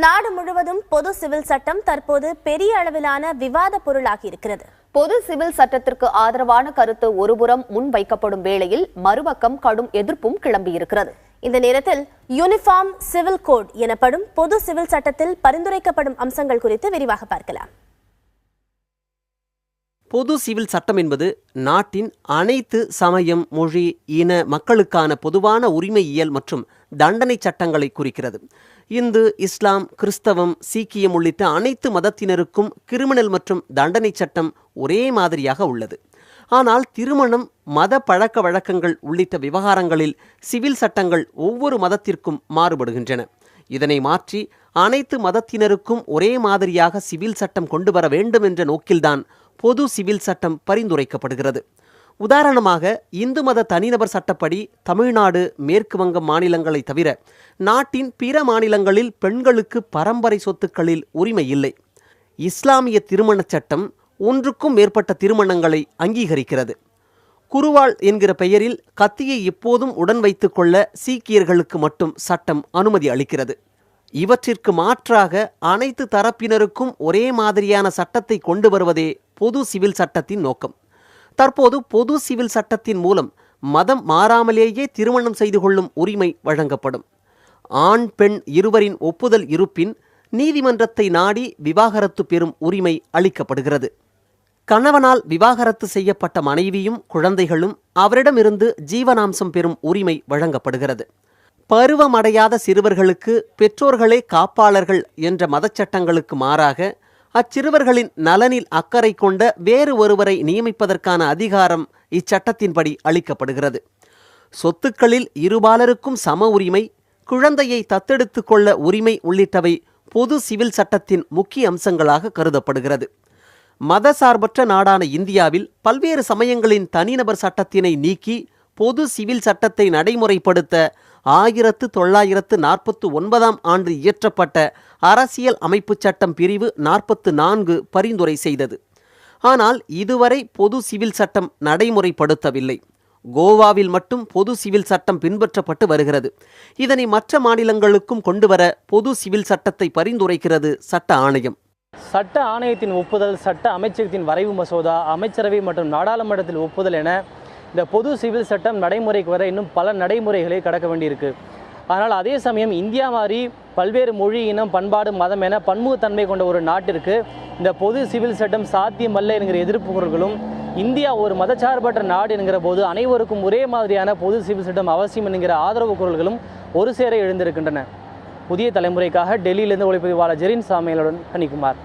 நாடு முழுவதும் பொது சிவில் சட்டம் தற்போது பெரிய அளவிலான விவாத பொருளாகி இருக்கிறது. பொது சிவில் சட்டத்திற்கு ஆதரவான கருத்து ஒருபுறம் முன்வைக்கப்படும் வேளையில் மறுபக்கம் கடும் எதிர்ப்பும் கிளம்பியிருக்கிறது. இந்த நேரத்தில் யூனிஃபார்ம் சிவில் கோட் எனப்படும் பொது சிவில் சட்டத்தில் பரிந்துரைக்கப்படும் அம்சங்கள் குறித்து விரிவாக பார்க்கலாம். பொது சிவில் சட்டம் என்பது நாட்டின் அனைத்து சமயம், மொழி, இன மக்களுக்கான பொதுவான உரிமையியல் மற்றும் தண்டனை சட்டங்களை குறிக்கிறது. இந்து, இஸ்லாம், கிறிஸ்தவம், சீக்கியம் உள்ளிட்ட அனைத்து மதத்தினருக்கும் கிரிமினல் மற்றும் தண்டனை சட்டம் ஒரே மாதிரியாக உள்ளது. ஆனால் திருமணம், மத பழக்க வழக்கங்கள் உள்ளிட்ட விவகாரங்களில் சிவில் சட்டங்கள் ஒவ்வொரு மதத்திற்கும் மாறுபடுகின்றன. இதனை மாற்றி அனைத்து மதத்தினருக்கும் ஒரே மாதிரியாக சிவில் சட்டம் கொண்டு வர வேண்டும் என்ற நோக்கில்தான் பொது சிவில் சட்டம் பரிந்துரைக்கப்படுகிறது. உதாரணமாக, இந்து மத தனிநபர் சட்டப்படி தமிழ்நாடு, மேற்கு வங்கம் மாநிலங்களை தவிர நாட்டின் பிற மாநிலங்களில் பெண்களுக்கு பரம்பரை சொத்துக்களில் உரிமை இல்லை. இஸ்லாமிய திருமணச் சட்டம் ஒன்றுக்கும் மேற்பட்ட திருமணங்களை அங்கீகரிக்கிறது. குருவாள் என்கிற பெயரில் கத்தியை எப்போதும் உடன் வைத்துக் கொள்ள சீக்கியர்களுக்கு மட்டும் சட்டம் அனுமதி அளிக்கிறது. இவற்றிற்கு மாற்றாக அனைத்து தரப்பினருக்கும் ஒரே மாதிரியான சட்டத்தை கொண்டு வருவதே பொது சிவில் சட்டத்தின் நோக்கம். தற்போது பொது சிவில் சட்டத்தின் மூலம் மதம் மாறாமலேயே திருமணம் செய்து கொள்ளும் உரிமை வழங்கப்படும். ஆண், பெண் இருவரின் ஒப்புதல் இருப்பின் நீதிமன்றத்தை நாடி விவாகரத்து பெறும் உரிமை அளிக்கப்படுகிறது. கணவனால் விவாகரத்து செய்யப்பட்ட மனைவியும் குழந்தைகளும் அவரிடமிருந்து ஜீவனாம்சம் பெறும் உரிமை வழங்கப்படுகிறது. பருவமடையாத சிறுவர்களுக்கு பெற்றோர்களே காப்பாளர்கள் என்ற மதச்சட்டங்களுக்கு மாறாக அச்சிறுவர்களின் நலனில் அக்கறை கொண்ட வேறு ஒருவரை நியமிப்பதற்கான அதிகாரம் இச்சட்டத்தின்படி அளிக்கப்படுகிறது. சொத்துக்களில் இருபாலருக்கும் சம உரிமை, குழந்தையை தத்தெடுத்து கொள்ள உரிமை உள்ளிட்டவை பொது சிவில் சட்டத்தின் முக்கிய அம்சங்களாக கருதப்படுகிறது. மதசார்பற்ற நாடான இந்தியாவில் பல்வேறு சமயங்களின் தனிநபர் சட்டத்தினை நீக்கி பொது சிவில் சட்டத்தை நடைமுறைப்படுத்த 1949 ஆண்டு இயற்றப்பட்ட அரசியல் அமைப்பு சட்டம் பிரிவு 44 பரிந்துரை செய்தது. ஆனால் இதுவரை பொது சிவில் சட்டம் நடைமுறைப்படுத்தவில்லை. கோவாவில் மட்டும் பொது சிவில் சட்டம் பின்பற்றப்பட்டு வருகிறது. இதனை மற்ற மாநிலங்களுக்கும் கொண்டுவர பொது சிவில் சட்டத்தை பரிந்துரைக்கிறது சட்ட ஆணையம். சட்ட ஆணையத்தின் ஒப்புதல், சட்ட அமைச்சகத்தின் வரைவு மசோதா, அமைச்சரவை மற்றும் நாடாளுமன்றத்தில் ஒப்புதல் என இந்த பொது சிவில் சட்டம் நடைமுறைக்கு வர இன்னும் பல நடைமுறைகளை கடக்க வேண்டியிருக்கு. ஆனால் அதே சமயம் இந்தியா மாதிரி பல்வேறு மொழி, இனம், பண்பாடு, மதம் என பன்முகத்தன்மை கொண்ட ஒரு நாட்டிற்கு இந்த பொது சிவில் சட்டம் சாத்தியமல்ல என்கிற எதிர்ப்பு குரல்களும், இந்தியா ஒரு மதச்சார்பற்ற நாடு என்கிற போது அனைவருக்கும் ஒரே மாதிரியான பொது சிவில் சட்டம் அவசியம் என்கிற ஆதரவு குரல்களும் ஒரு சேர எழுந்திருக்கின்றன. புதிய தலைமுறைக்காக டெல்லியிலிருந்து ஒளிப்பதிவாளர் ஜெரின் சாமியலுடன் கனிக்குமார்.